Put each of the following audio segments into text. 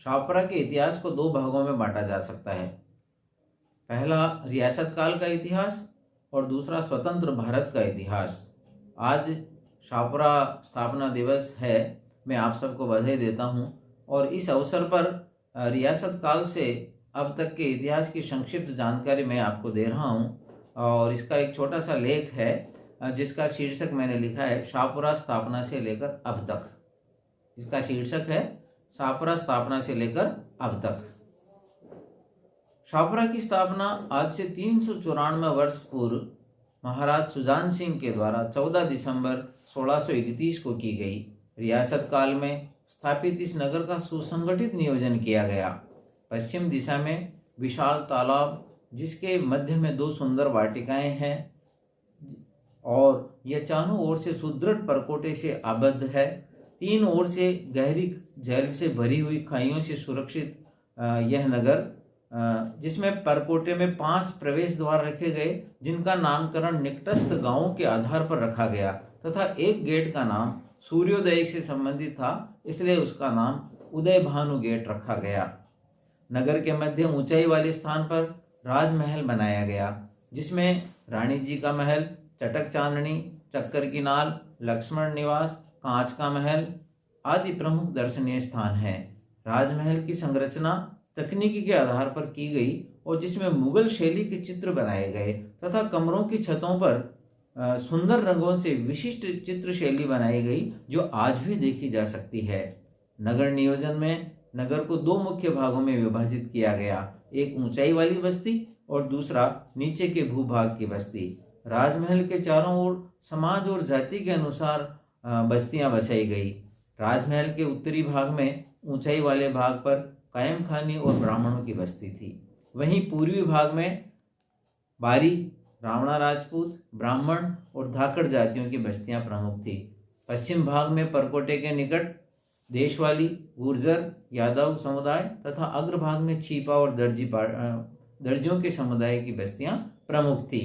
शाहपुरा के इतिहास को दो भागों में बांटा जा सकता है। पहला रियासत काल का इतिहास और दूसरा स्वतंत्र भारत का इतिहास। आज शाहपुरा स्थापना दिवस है। मैं आप सबको बधाई देता हूं और इस अवसर पर रियासत काल से अब तक के इतिहास की संक्षिप्त जानकारी मैं आपको दे रहा हूं। और इसका एक छोटा सा लेख है जिसका शीर्षक मैंने लिखा है शाहपुरा स्थापना से लेकर अब तक। इसका शीर्षक है शाहपुरा स्थापना से लेकर अब तक। शाहपुरा की स्थापना आज से 394 वर्ष पूर्व महाराज सुजान सिंह के द्वारा 14 दिसंबर 1631 को की गई। रियासत काल में स्थापित इस नगर का सुसंगठित नियोजन किया गया। पश्चिम दिशा में विशाल तालाब जिसके मध्य में दो सुंदर वाटिकाएं हैं और यह चारों ओर से सुदृढ़ परकोटे से आबद्ध है। तीन ओर से गहरी जल से भरी हुई खाइयों से सुरक्षित यह नगर, जिसमें परकोटे में 5 प्रवेश द्वार रखे गए जिनका नामकरण निकटस्थ गांवों के आधार पर रखा गया तथा एक गेट का नाम सूर्योदय से संबंधित था, इसलिए उसका नाम उदय भानु गेट रखा गया। नगर के मध्य ऊंचाई वाले स्थान पर राजमहल बनाया गया जिसमें रानी जी का महल, चटक चांदनी, चक्कर की नाल, लक्ष्मण निवास, कांच का महल आदि प्रमुख दर्शनीय स्थान हैं। राजमहल की संरचना तकनीकी के आधार पर की गई और जिसमें मुगल शैली के चित्र बनाए गए तथा कमरों की छतों पर सुंदर रंगों से विशिष्ट चित्र शैली बनाई गई जो आज भी देखी जा सकती है। नगर नियोजन में नगर को 2 मुख्य भागों में विभाजित किया गया, एक ऊंचाई वाली बस्ती और दूसरा नीचे के भूभाग की बस्ती। राजमहल के चारों ओर समाज और जाति के अनुसार बस्तियां बसाई गई। राजमहल के उत्तरी भाग में ऊंचाई वाले भाग पर कायम खानी और ब्राह्मणों की बस्ती थी। वहीं पूर्वी भाग में बारी, रावणा राजपूत, ब्राह्मण और धाकड़ जातियों की बस्तियां प्रमुख थी। पश्चिम भाग में परकोटे के निकट देशवाली, गुर्जर, यादव समुदाय तथा अग्रभाग में छीपा और दर्जियों के समुदाय की बस्तियां प्रमुख थी।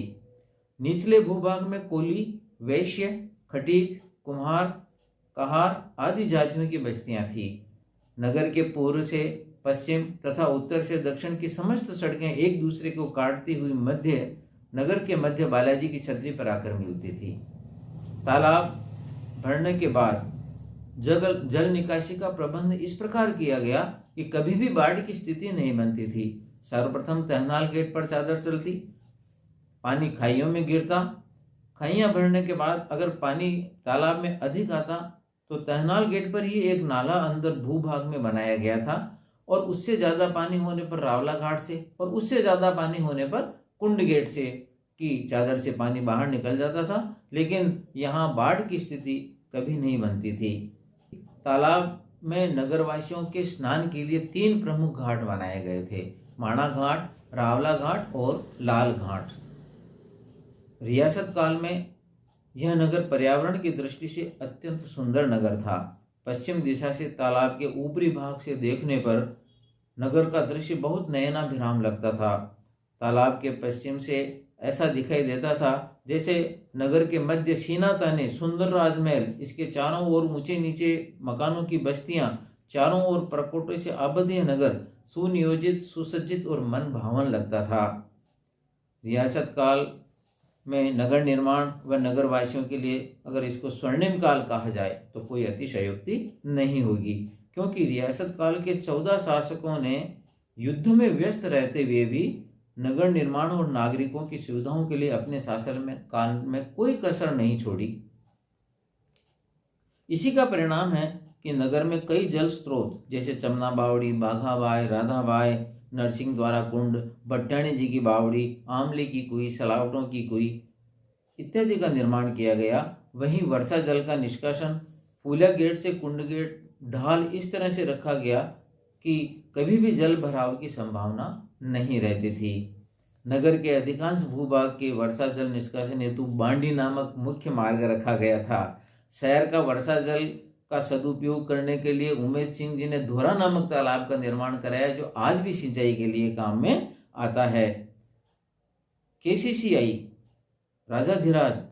निचले भूभाग में कोली, वैश्य, खटीक, कुम्हार, कहार आदि जातियों की बस्तियां थी। नगर के पूर्व से पश्चिम तथा उत्तर से दक्षिण की समस्त सड़कें एक दूसरे को काटती हुई नगर के मध्य बालाजी की छतरी पर आकर मिलती थी। तालाब भरने के बाद जल निकासी का प्रबंध इस प्रकार किया गया कि कभी भी बाढ़ की स्थिति नहीं बनती थी। सर्वप्रथम तहनाल गेट पर चादर चलती, पानी खाइयों में गिरता। खाइयां भरने के बाद अगर पानी तालाब में अधिक आता तो तहनाल गेट पर ही एक नाला अंदर भूभाग में बनाया गया था और उससे ज़्यादा पानी होने पर रावला घाट से और उससे ज़्यादा पानी होने पर कुंड गेट से की चादर से पानी बाहर निकल जाता था, लेकिन यहाँ बाढ़ की स्थिति कभी नहीं बनती थी। तालाब में नगरवासियों के स्नान के लिए 3 प्रमुख घाट बनाए गए थे, माणा घाट, रावला घाट और लाल घाट। रियासत काल में यह नगर पर्यावरण की दृष्टि से अत्यंत सुंदर नगर था। पश्चिम दिशा से तालाब के ऊपरी भाग से देखने पर नगर का दृश्य बहुत नयनाभिराम लगता था। तालाब के पश्चिम से ऐसा दिखाई देता था जैसे नगर के मध्य सीना ताने सुंदर राजमहल, इसके चारों ओर ऊंचे नीचे मकानों की बस्तियां, चारों ओर परकोटे से आबद्ध यह नगर सुनियोजित, सुसज्जित और मन भावन लगता था। रियासत काल में नगर निर्माण व नगरवासियों के लिए अगर इसको स्वर्णिम काल कहा जाए तो कोई अतिशयोक्ति नहीं होगी, क्योंकि रियासत काल के 14 शासकों ने युद्ध में व्यस्त रहते हुए भी नगर निर्माण और नागरिकों की सुविधाओं के लिए अपने शासन काल में कोई कसर नहीं छोड़ी। इसी का परिणाम है कि नगर में कई जल स्रोत जैसे चमना बावड़ी, बाघाबाई, राधाबाई, नरसिंह द्वारा कुंड, भट्टाणी जी की बावड़ी, आमले की कुई, सलावटों की कुई इत्यादि का निर्माण किया गया। वहीं वर्षा जल का निष्कासन फूला गेट से कुंड गेट ढाल इस तरह से रखा गया कि कभी भी जल भराव की संभावना नहीं रहती थी। नगर के अधिकांश भूभाग के वर्षा जल निष्कासन हेतु बांडी नामक मुख्य मार्ग रखा गया था। शहर का वर्षा जल का सदुपयोग करने के लिए उमेद सिंह जी ने धोरा नामक तालाब का निर्माण कराया, जो आज भी सिंचाई के लिए काम में आता है। केसीसीआई राजाधिराज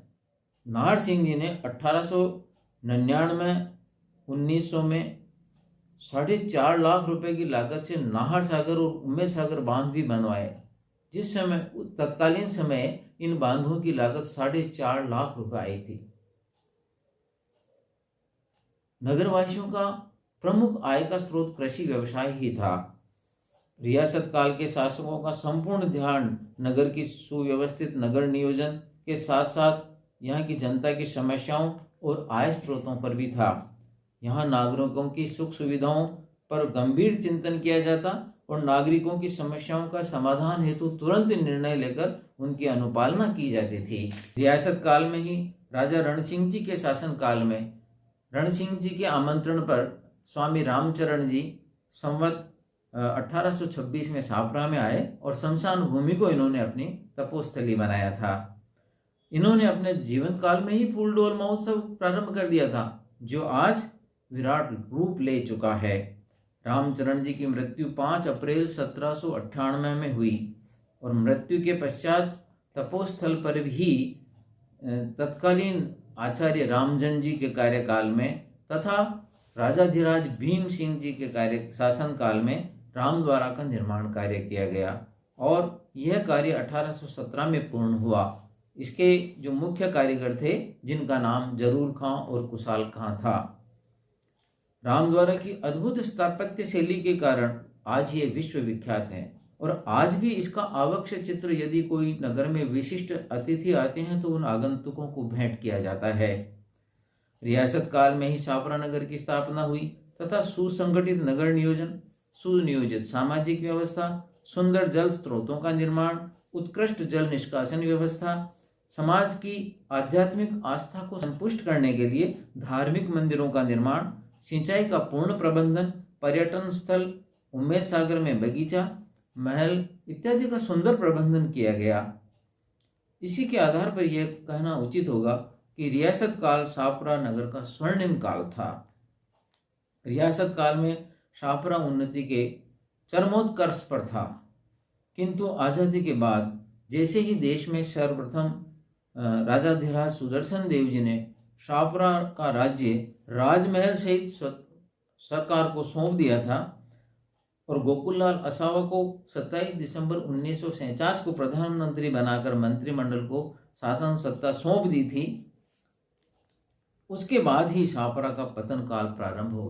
नाहर सिंह जी ने 1899, 1900 में 4.5 लाख रुपए की लागत से नाहर सागर और उम्मेद सागर बांध भी बनवाए, जिस समय तत्कालीन समय इन बांधों की लागत 4.5 लाख रुपए आई थी। नगरवासियों का प्रमुख आय का स्रोत कृषि व्यवसाय ही था। रियासत काल के शासकों का संपूर्ण ध्यान नगर की सुव्यवस्थित नगर नियोजन के साथ साथ यहाँ की जनता की समस्याओं और आय स्रोतों पर भी था। यहाँ नागरिकों की सुख सुविधाओं पर गंभीर चिंतन किया जाता और नागरिकों की समस्याओं का समाधान हेतु तुरंत निर्णय लेकर उनकी अनुपालना की जाती थी। रियासत काल में ही राजा रण सिंह जी के शासन काल में रण सिंह जी के आमंत्रण पर स्वामी रामचरण जी संवत 1826 में छापरा में आए और शमशान भूमि को इन्होंने अपनी तपोस्थली बनाया था। इन्होंने अपने जीवन काल में ही फूलडोल महोत्सव प्रारंभ कर दिया था, जो आज विराट रूप ले चुका है। रामचरण जी की मृत्यु 5 अप्रैल 1798 में हुई और मृत्यु के पश्चात तपोस्थल पर भी तत्कालीन आचार्य रामजन जी के कार्यकाल में तथा राजाधिराज भीम सिंह जी के शासन काल में रामद्वारा का निर्माण कार्य किया गया और यह कार्य 1817 में पूर्ण हुआ। इसके जो मुख्य कारीगर थे, जिनका नाम जरूर खां और कुशाल खां था। रामद्वारा की अद्भुत स्थापत्य शैली के कारण आज ये विश्व विख्यात है और आज भी इसका आवश्य चित्र यदि कोई नगर में विशिष्ट अतिथि आते हैं तो उन आगंतुकों को भेंट किया जाता है। रियासत काल में ही छापरा नगर की स्थापना हुई तथा सुसंगठित नगर नियोजन, सुनियोजित सामाजिक व्यवस्था, सुंदर जल स्रोतों का निर्माण, उत्कृष्ट जल निष्कासन व्यवस्था, समाज की आध्यात्मिक आस्था को संपुष्ट करने के लिए धार्मिक मंदिरों का निर्माण, सिंचाई का पूर्ण प्रबंधन, पर्यटन स्थल, उम्मेद सागर में बगीचा, महल इत्यादि का सुंदर प्रबंधन किया गया। इसी के आधार पर यह कहना उचित होगा कि रियासत काल छापरा नगर का स्वर्णिम काल था। रियासत काल में छापरा उन्नति के चरमोत्कर्ष पर था, किंतु आजादी के बाद जैसे ही देश में सर्वप्रथम राजाधिराज सुदर्शन देव जी ने छापरा का राज्य राजमहल सहित सरकार को सौंप दिया था और गोकुललाल असावा को 27 दिसंबर 1947 को प्रधानमंत्री बनाकर मंत्रिमंडल को शासन सत्ता सौंप दी थी, उसके बाद ही छापरा का पतन काल प्रारंभ हो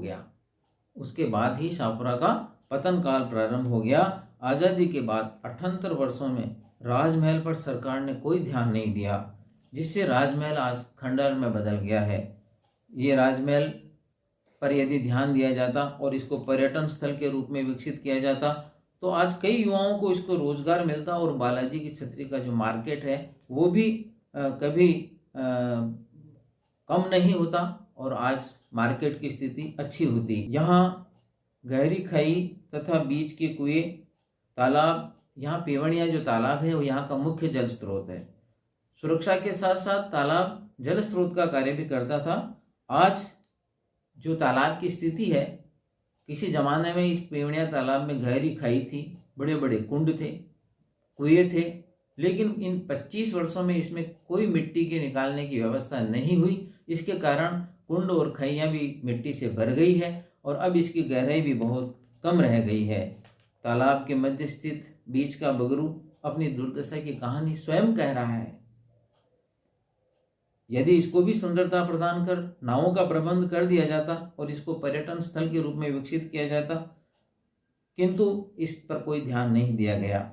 गया। आजादी के बाद 78 वर्षों में राजमहल पर सरकार ने कोई ध्यान नहीं दिया, जिससे राजमहल आज खंडहर में बदल गया है। ये राजमहल पर यदि ध्यान दिया जाता और इसको पर्यटन स्थल के रूप में विकसित किया जाता तो आज कई युवाओं को इसको रोजगार मिलता और बालाजी की छतरी का जो मार्केट है वो भी कभी कम नहीं होता और आज मार्केट की स्थिति अच्छी होती। यहाँ गहरी खाई तथा बीच के कुएं, तालाब, यहाँ पेवड़िया जो तालाब है वो यहाँ का मुख्य जल स्रोत है। सुरक्षा के साथ साथ तालाब जल स्रोत का कार्य भी करता था। आज जो तालाब की स्थिति है, किसी जमाने में इस पेवड़िया तालाब में गहरी खाई थी, बड़े बड़े कुंड थे, कुएं थे, लेकिन इन 25 वर्षों में इसमें कोई मिट्टी के निकालने की व्यवस्था नहीं हुई। इसके कारण कुंड और खाइयाँ भी मिट्टी से भर गई है और अब इसकी गहराई भी बहुत कम रह गई है। तालाब के मध्य स्थित बीच का बगरू अपनी दुर्दशा की कहानी स्वयं कह रहा है। यदि इसको भी सुंदरता प्रदान कर नावों का प्रबंध कर दिया जाता और इसको पर्यटन स्थल के रूप में विकसित किया जाता, किंतु इस पर कोई ध्यान नहीं दिया गया।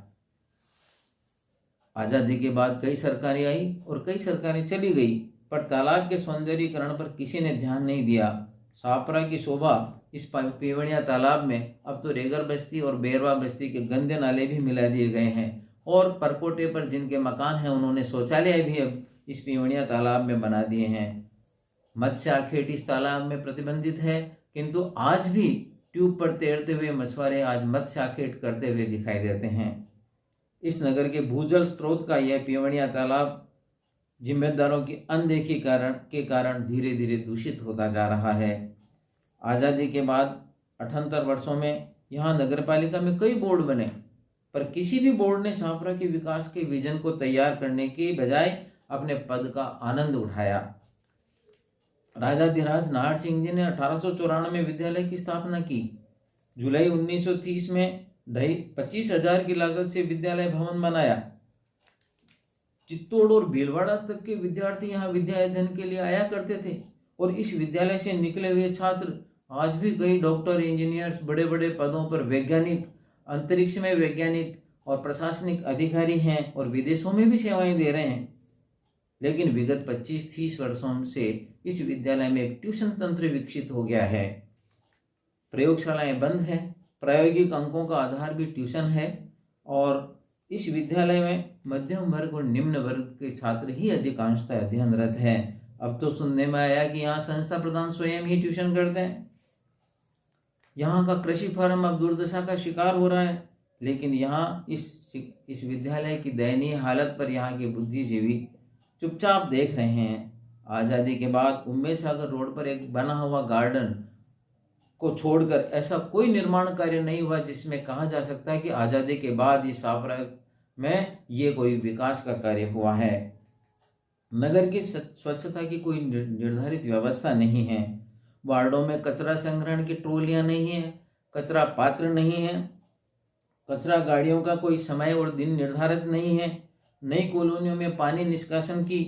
आजादी के बाद कई सरकारें आई और कई सरकारें चली गई, पर तालाब के सौंदर्यीकरण पर किसी ने ध्यान नहीं दिया। छापरा की शोभा इस पेवड़िया तालाब में अब तो रेगर बस्ती और बेरवा बस्ती के गंदे नाले भी मिला दिए गए हैं और परकोटे पर जिनके मकान हैं उन्होंने शौचालय भी अब इस पेवड़िया तालाब में बना दिए हैं। मत्स्य आखेट इस तालाब में प्रतिबंधित है, किंतु आज भी ट्यूब पर तैरते हुए मछुआरे आज मत्स्य आखेट करते हुए दिखाई देते हैं। इस नगर के भूजल स्रोत का यह पेवड़िया तालाब जिम्मेदारों की अनदेखी के कारण धीरे धीरे दूषित होता जा रहा है। आज़ादी के बाद 78 वर्षों में यहाँ नगरपालिका में कई बोर्ड बने, पर किसी भी बोर्ड ने छापरा के विकास के विजन को तैयार करने के बजाय अपने पद का आनंद उठाया। राजाधिराज नाहर सिंह जी ने 1894 में विद्यालय की स्थापना की। जुलाई 1930 में 25,000 की लागत से विद्यालय भवन बनाया। चित्तौड़ और भीलवाड़ा तक के विद्यार्थी यहाँ विद्या अध्ययन के लिए आया करते थे और इस विद्यालय से निकले हुए छात्र आज भी कई डॉक्टर, इंजीनियर्स, बड़े बड़े पदों पर वैज्ञानिक, अंतरिक्ष में वैज्ञानिक और प्रशासनिक अधिकारी हैं और विदेशों में भी सेवाएं दे रहे हैं। लेकिन विगत 25-30 वर्षों से इस विद्यालय में एक ट्यूशन तंत्र विकसित हो गया है। प्रयोगशालाएं बंद हैं, प्रायोगिक अंकों का आधार भी ट्यूशन है और इस विद्यालय में मध्यम वर्ग और निम्न वर्ग के छात्र ही अधिकांशतः अध्ययनरत हैं। अब तो सुनने में आया कि यहाँ संस्था प्रधान स्वयं ही ट्यूशन करते हैं। यहाँ का कृषि फार्म अब दुर्दशा का शिकार हो रहा है, लेकिन यहाँ इस विद्यालय की दयनीय हालत पर यहाँ के बुद्धिजीवी चुपचाप देख रहे हैं। आज़ादी के बाद उम्मेद सागर रोड पर एक बना हुआ गार्डन को छोड़कर ऐसा कोई निर्माण कार्य नहीं हुआ जिसमें कहा जा सकता है कि आज़ादी के बाद इस शाहपुरा में ये कोई विकास का कार्य हुआ है। नगर की स्वच्छता की कोई निर्धारित व्यवस्था नहीं है। वार्डों में कचरा संग्रहण की ट्रोलियां नहीं है, कचरा पात्र नहीं है, कचरा गाड़ियों का कोई समय और दिन निर्धारित नहीं है। नई कॉलोनियों में पानी निष्कासन की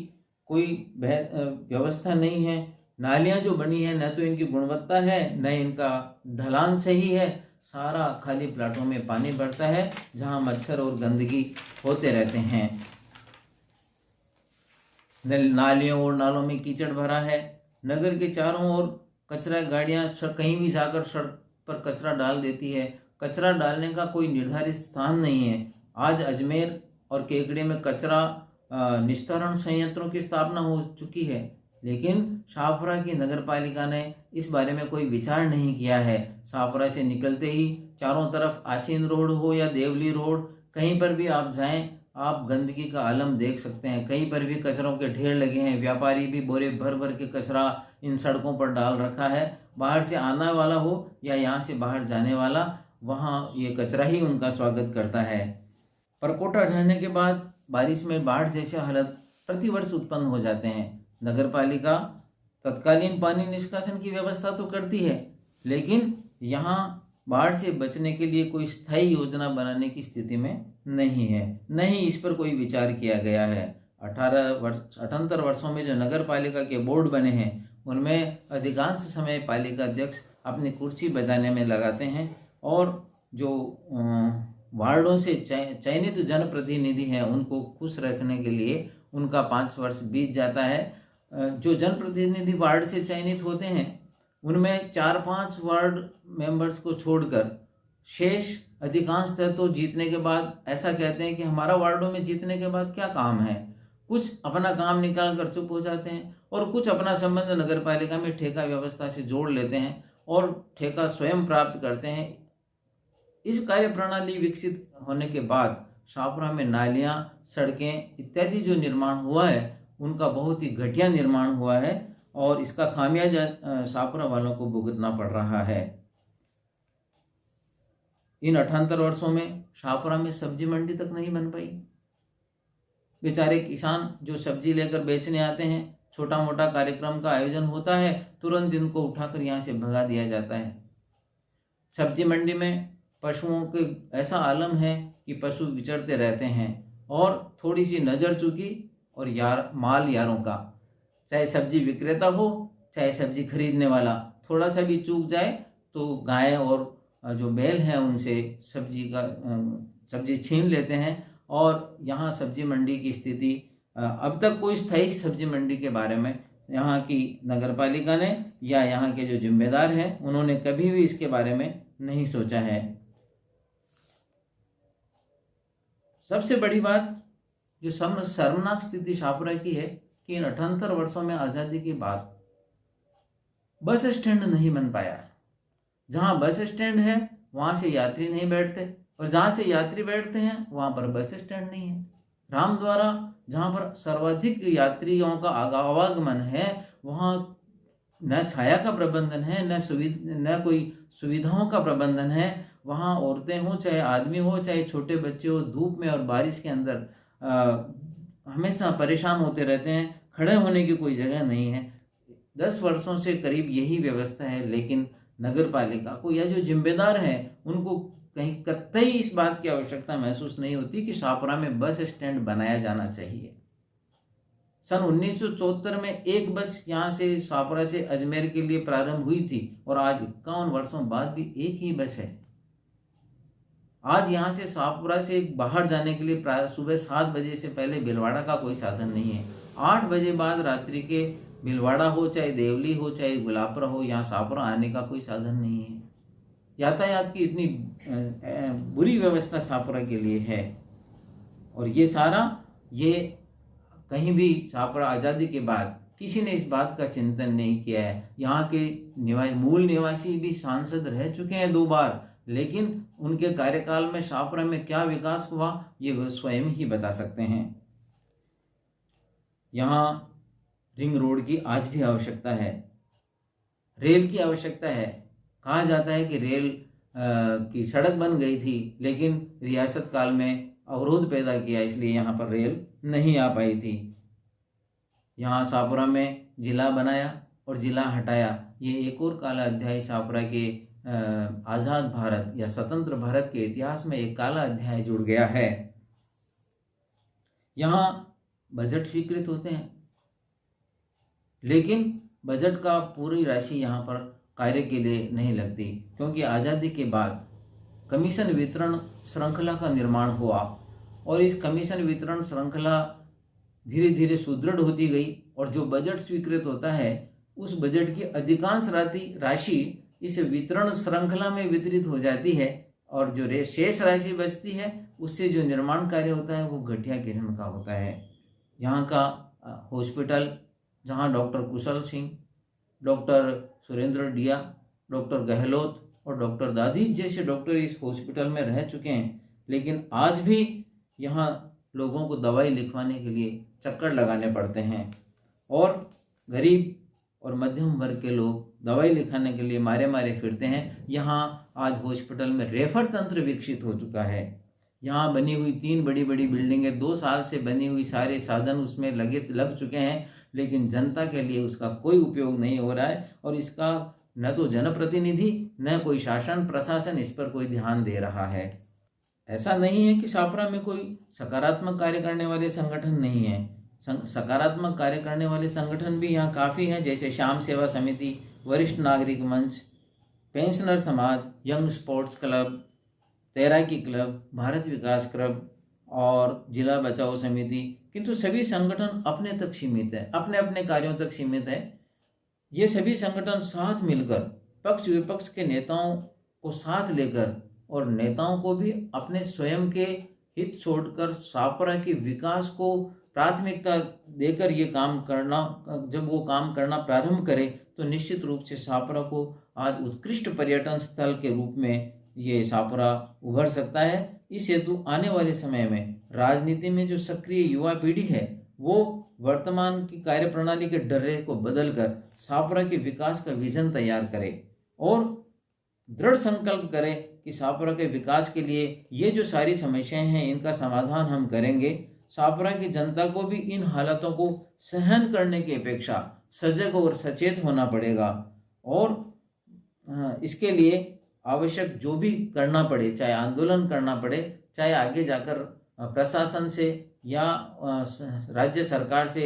कोई व्यवस्था नहीं है। नालियां जो बनी है न तो इनकी गुणवत्ता है न इनका ढलान सही है। सारा खाली प्लाटों में पानी भरता है जहां मच्छर और गंदगी होते रहते हैं। नालियों और नालों में कीचड़ भरा है। नगर के चारों ओर कचरा गाड़ियां कहीं भी जाकर सड़क पर कचरा डाल देती है। कचरा डालने का कोई निर्धारित स्थान नहीं है। आज अजमेर और केकड़े में कचरा निस्तारण संयंत्रों की स्थापना हो चुकी है, लेकिन शाहपुरा की नगर पालिका ने इस बारे में कोई विचार नहीं किया है। शाहपुरा से निकलते ही चारों तरफ आसीन रोड हो या देवली रोड, कहीं पर भी आप जाएं आप गंदगी का आलम देख सकते हैं। कहीं पर भी कचरों के ढेर लगे हैं। व्यापारी भी बोरे भर भर के कचरा इन सड़कों पर डाल रखा है। बाहर से आने वाला हो या यहाँ से बाहर जाने वाला, वहाँ ये कचरा ही उनका स्वागत करता है। परकोटा ढहने के बाद बारिश में बाढ़ जैसे हालत प्रतिवर्ष उत्पन्न हो जाते हैं। नगर पालिका तत्कालीन पानी निष्कासन की व्यवस्था तो करती है, लेकिन यहाँ बाढ़ से बचने के लिए कोई स्थायी योजना बनाने की स्थिति में नहीं है, न ही इस पर कोई विचार किया गया है। 78 वर्षों में जो नगर पालिका के बोर्ड बने हैं उनमें अधिकांश समय पालिका अध्यक्ष अपनी कुर्सी बजाने में लगाते हैं और जो वार्डों से चयनित जनप्रतिनिधि हैं उनको खुश रखने के लिए उनका 5 वर्ष बीत जाता है। जो जनप्रतिनिधि वार्ड से चयनित होते हैं उनमें 4-5 वार्ड मेंबर्स को छोड़कर शेष अधिकांशतः तो जीतने के बाद ऐसा कहते हैं कि हमारा वार्डों में जीतने के बाद क्या काम है। कुछ अपना काम निकाल कर चुप हो जाते हैं और कुछ अपना संबंध नगर पालिका में ठेका व्यवस्था से जोड़ लेते हैं और ठेका स्वयं प्राप्त करते हैं। इस कार्य प्रणाली विकसित होने के बाद शाहपुरा में नालियां, सड़कें इत्यादि जो निर्माण हुआ है उनका बहुत ही घटिया निर्माण हुआ है और इसका खामियाजा शाहपुरा वालों को भुगतना पड़ रहा है। इन 78 वर्षों में शाहपुरा में सब्जी मंडी तक नहीं बन पाई। बेचारे किसान जो सब्जी लेकर बेचने आते हैं, छोटा मोटा कार्यक्रम का आयोजन होता है, तुरंत इनको उठाकर यहाँ से भगा दिया जाता है। सब्जी मंडी में पशुओं के ऐसा आलम है कि पशु विचरते रहते हैं और थोड़ी सी नज़र चूकी और माल यारों का, चाहे सब्जी विक्रेता हो चाहे सब्जी खरीदने वाला, थोड़ा सा भी चूक जाए तो गाय और जो बैल हैं उनसे सब्जी छीन लेते हैं। और यहाँ सब्जी मंडी की स्थिति अब तक कोई स्थायी सब्जी मंडी के बारे में यहाँ की नगर पालिका ने या यहाँ के जो जिम्मेदार हैं उन्होंने कभी भी इसके बारे में नहीं सोचा है। सबसे बड़ी बात जो शर्मनाक स्थिति शाहपुरा की है कि इन 78 वर्षों में आज़ादी के बाद बस स्टैंड नहीं बन पाया। जहाँ बस स्टैंड है वहाँ से यात्री नहीं बैठते और जहाँ से यात्री बैठते हैं वहाँ पर बस स्टैंड नहीं है। रामद्वारा जहाँ पर सर्वाधिक यात्रियों का आवागमन है वहाँ न छाया का प्रबंधन है न कोई सुविधाओं का प्रबंधन है। वहाँ औरतें हों चाहे आदमी हो चाहे छोटे बच्चे हो, धूप में और बारिश के अंदर हमेशा परेशान होते रहते हैं। खड़े होने की कोई जगह नहीं है। 10 वर्षों से करीब यही व्यवस्था है, लेकिन नगर पालिका को या जो जिम्मेदार हैं उनको कहीं कतई इस बात की आवश्यकता महसूस नहीं होती कि शाहपुरा में बस स्टैंड बनाया जाना चाहिए। सन 1974 में एक बस यहाँ से शाहपुरा से अजमेर के लिए प्रारंभ हुई थी और आज 51 वर्षों बाद भी एक ही बस है। आज यहाँ से शाहपुरा से बाहर जाने के लिए सुबह 7 बजे से पहले भीलवाड़ा का कोई साधन नहीं है। 8 बजे बाद रात्रि के भीलवाड़ा हो, चाहे देवली हो, चाहे गुलाबपुरा हो, यहाँ शाहपुरा आने का कोई साधन नहीं है। यातायात की इतनी बुरी व्यवस्था शाहपुरा के लिए है। और ये सारा ये कहीं भी शाहपुरा आज़ादी के बाद किसी ने इस बात का चिंतन नहीं किया है। यहाँ के मूल निवासी भी सांसद रह चुके हैं 2 बार, लेकिन उनके कार्यकाल में शाहपुरा में क्या विकास हुआ ये वो स्वयं ही बता सकते हैं। यहाँ रिंग रोड की आज भी आवश्यकता है, रेल की आवश्यकता है। कहा जाता है कि रेल की सड़क बन गई थी, लेकिन रियासत काल में अवरोध पैदा किया, इसलिए यहाँ पर रेल नहीं आ पाई थी। यहाँ शाहपुरा में जिला बनाया और जिला हटाया, ये एक और काला अध्याय शाहपुरा के आज़ाद भारत या स्वतंत्र भारत के इतिहास में एक काला अध्याय जुड़ गया है। यहाँ बजट स्वीकृत होते हैं, लेकिन बजट का पूरी राशि यहाँ पर कार्य के लिए नहीं लगती, क्योंकि आज़ादी के बाद कमीशन वितरण श्रृंखला का निर्माण हुआ और इस कमीशन वितरण श्रृंखला धीरे धीरे सुदृढ़ होती गई और जो बजट स्वीकृत होता है उस बजट की अधिकांश राशि इस वितरण श्रृंखला में वितरित हो जाती है और जो शेष राशि बचती है उससे जो निर्माण कार्य होता है वो घटिया किस्म का होता है। यहाँ का हॉस्पिटल, जहाँ डॉक्टर कुशल सिंह, डॉक्टर सुरेंद्र डिया, डॉक्टर गहलोत और डॉक्टर दादी जैसे डॉक्टर इस हॉस्पिटल में रह चुके हैं, लेकिन आज भी यहाँ लोगों को दवाई लिखवाने के लिए चक्कर लगाने पड़ते हैं और गरीब और मध्यम वर्ग के लोग दवाई लिखाने के लिए मारे मारे फिरते हैं। यहाँ आज हॉस्पिटल में रेफर तंत्र विकसित हो चुका है। यहाँ बनी हुई 3 बड़ी बड़ी बिल्डिंगें, 2 साल से बनी हुई सारे साधन उसमें लग चुके हैं, लेकिन जनता के लिए उसका कोई उपयोग नहीं हो रहा है और इसका न तो जनप्रतिनिधि न कोई शासन प्रशासन इस पर कोई ध्यान दे रहा है। ऐसा नहीं है कि शाहपुरा में कोई सकारात्मक कार्य करने वाले संगठन नहीं है, सकारात्मक कार्य करने वाले संगठन भी यहाँ काफ़ी हैं, जैसे श्याम सेवा समिति, वरिष्ठ नागरिक मंच, पेंशनर समाज, यंग स्पोर्ट्स क्लब, तैराकी क्लब, भारत विकास क्लब और जिला बचाओ समिति। किंतु सभी संगठन अपने तक सीमित है, अपने अपने कार्यों तक सीमित है। ये सभी संगठन साथ मिलकर पक्ष विपक्ष के नेताओं को साथ लेकर और नेताओं को भी अपने स्वयं के हित छोड़कर शाहपुरा के विकास को प्राथमिकता देकर ये काम करना, जब वो काम करना प्रारंभ करे तो निश्चित रूप से शाहपुरा को आज उत्कृष्ट पर्यटन स्थल के रूप में ये शाहपुरा उभर सकता है। इस हेतु आने वाले समय में राजनीति में जो सक्रिय युवा पीढ़ी है वो वर्तमान की कार्यप्रणाली के डर्रे को बदलकर शाहपुरा के विकास का विजन तैयार करे और दृढ़ संकल्प करे कि शाहपुरा के विकास के लिए ये जो सारी समस्याएं हैं इनका समाधान हम करेंगे। शाहपुरा की जनता को भी इन हालातों को सहन करने की अपेक्षा सजग और सचेत होना पड़ेगा और इसके लिए आवश्यक जो भी करना पड़े, चाहे आंदोलन करना पड़े, चाहे आगे जाकर प्रशासन से या राज्य सरकार से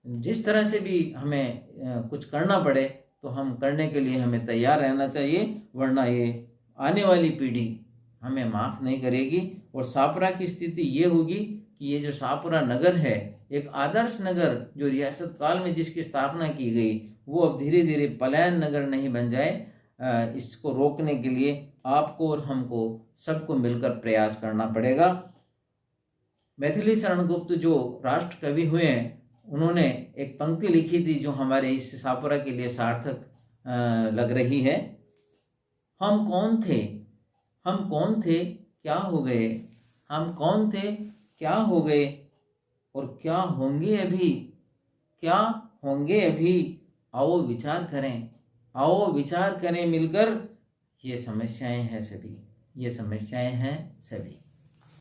जिस तरह से भी हमें कुछ करना पड़े तो हम करने के लिए हमें तैयार रहना चाहिए, वरना ये आने वाली पीढ़ी हमें माफ़ नहीं करेगी और शाहपुरा की स्थिति ये होगी कि ये जो शाहपुरा नगर है, एक आदर्श नगर जो रियासत काल में जिसकी स्थापना की गई, वो अब धीरे धीरे पलायन नगर नहीं बन जाए। इसको रोकने के लिए आपको और हमको सबको मिलकर प्रयास करना पड़ेगा। मैथिली शरण गुप्त जो राष्ट्र कवि हुए हैं, उन्होंने एक पंक्ति लिखी थी जो हमारे इस शाहपुरा के लिए सार्थक लग रही है। हम कौन थे, हम कौन थे, क्या हो गए, हम कौन थे, क्या हो गए और क्या होंगे अभी, क्या होंगे अभी, आओ विचार करें, आओ विचार करें मिलकर। ये समस्याएं हैं सभी, ये समस्याएं हैं सभी।